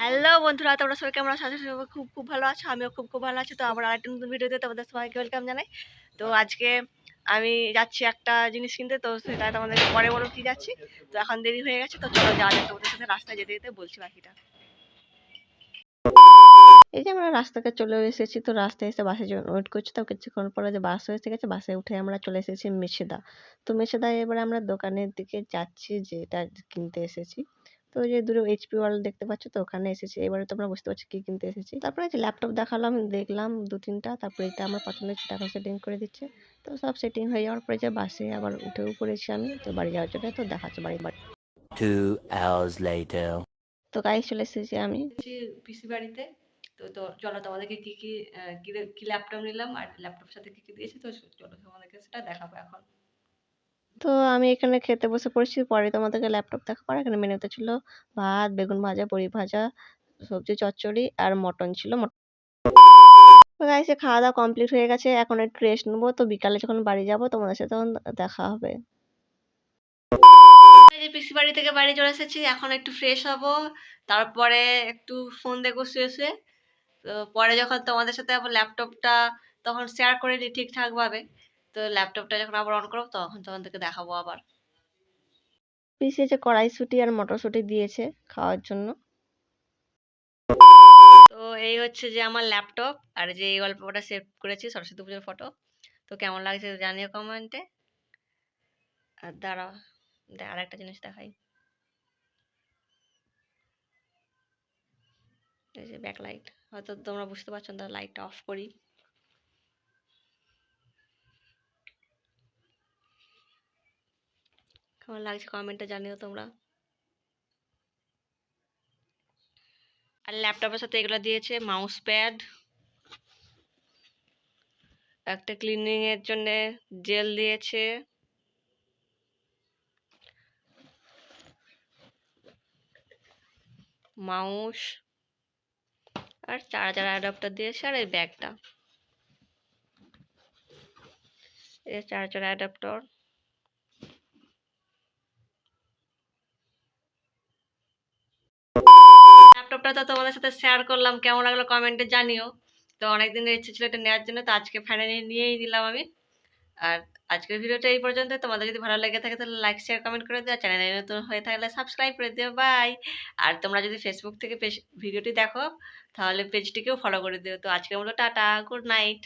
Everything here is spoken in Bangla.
হ্যালো বন্ধুরা, তোমরা সবাই কেমন আছো? আশা করি সবাই খুব খুব ভালো আছো। আমিও খুব খুব ভালো আছি। তো আবার আরেকটা নতুন ভিডিওতে তোমাদের সবাইকে ওয়েলকাম জানাই। তো আজকে আমি যাচ্ছি একটা জিনিস কিনতে, তো সেটা তোমাদের পরে বলো কি যাচ্ছি। তো এখন দেরি হয়ে গেছে, তো চলো যাওয়া যাক। তোমাদের সাথে রাস্তায় যেতে যেতে বলছি বাকিটা। এই যে আমরা রাস্তাতে চলে এসেছি, তো রাস্তায় এসে বাসের জন্য ওয়েট করছি। তো কিছুক্ষণ পরে যে বাস এসে গেছে, বাসে উঠে আমরা চলে এসেছি মেছেদা। তো মেছেদায় এবারে আমরা দোকানের দিকে যাচ্ছি, যেটা কিনতে এসেছি। তো ওই যে দূরে এইচপি ওয়ার্ল্ড দেখতে পাচ্ছ, তো ওখানে এসেছি। এবারে তোমরা বুঝতে পারছো কি কিনতে এসেছি। তারপরে যে ল্যাপটপ দেখালাম, দেখলাম দু তিনটা। তারপরে এটা আমার পছন্দ হচ্ছে, টাকা সেটিং করে দিচ্ছে। তো সব সেটিং হয়ে যাওয়ার পরে যে বাসে আবার উঠেও পড়েছি আমি, তো বাড়ি যাওয়ার জন্য। তো দেখাচ্ছে বাড়ি বাড়ি 2 hours later. তো গাইস চলে এসেছি আমি পিসি বাড়িতে। তো চলো তোমাদেরকে কি কি কি ল্যাপটপ নিলাম আর ল্যাপটপ সাথে কি কি দিয়েছি, তো চলো তোমাদেরকে সেটা দেখাবো এখন। তো আমি এখানে খেতে বসে পড়েছি, পরে তোমাদেরকে ল্যাপটপ দেখাবো। আর এখানে মেনুতে ছিল ভাত, বেগুন ভাজা, বড়ি ভাজা, সবজি চচ্চড়ি আর মটন ছিল। তো গাইস খাওয়া দাওয়া কমপ্লিট হয়ে গেছে, এখন একটু রেস্ট নেবো। তো বিকালে যখন বাড়ি যাবো তোমাদের সাথে তখন দেখা হবে। এই যে পিসি বাড়ি থেকে বাড়ি চলে এসেছি, এখন একটু ফ্রেশ হব, তারপরে একটু ফোন দেখবো শুয়ে শুয়ে। তো পরে যখন তোমাদের সাথে আবার ল্যাপটপটা তখন শেয়ার করে নিই ঠিকঠাক ভাবে। তো ল্যাপটপটা যখন আবার অন করবো তখন তোমাদেরকে দেখাবো আবার। পিসি যে কড়াইশুঁটি আর মটরশুঁটি দিয়েছে খাওয়ার জন্য। তো এই হচ্ছে যে আমার ল্যাপটপ, আর যে এই গল্পটা সেভ করেছি সরস্বতী পুজোর ফটো। তো কেমন লাগছে জানিও কমেন্টে। আর দাঁড়াও, আর একটা জিনিস দেখাই। এই যে ব্যাক লাইট, হয়তো তোমরা বুঝতে পারছো না, লাইটটা অফ করি। কেমন লাগছে কমেন্টে জানিও তোমরা। আর ল্যাপটপের সাথে এগুলো দিয়েছে মাউস প্যাড, একটা ক্লিনিং এর জন্য জেল দিয়েছে, মাউস আর চার্জার অ্যাডাপ্টার দিয়েছে। আর এই ব্যাগটা, এই চার্জার অ্যাডাপ্টার। ল্যাপটপটা তো তোমাদের সাথে শেয়ার করলাম, কেমন লাগলো কমেন্টে জানিও। তো অনেকদিনের ইচ্ছে ছিল এটা নেওয়ার জন্য, তো আজকে ফাইনালি নিয়েই নিলাম আমি। আর আজকের ভিডিওটা এই পর্যন্ত। তোমাদের যদি ভালো লেগে থাকে তাহলে লাইক শেয়ার কমেন্ট করে দিও, আর চ্যানেলে নতুন হয়ে থাকলে সাবস্ক্রাইব করে দিও। বাই। আর তোমরা যদি ফেসবুক থেকে ভিডিওটি দেখো তাহলে পেজটিকেও ফলো করে দিও। তো আজকের মতো টাটা, গুড নাইট।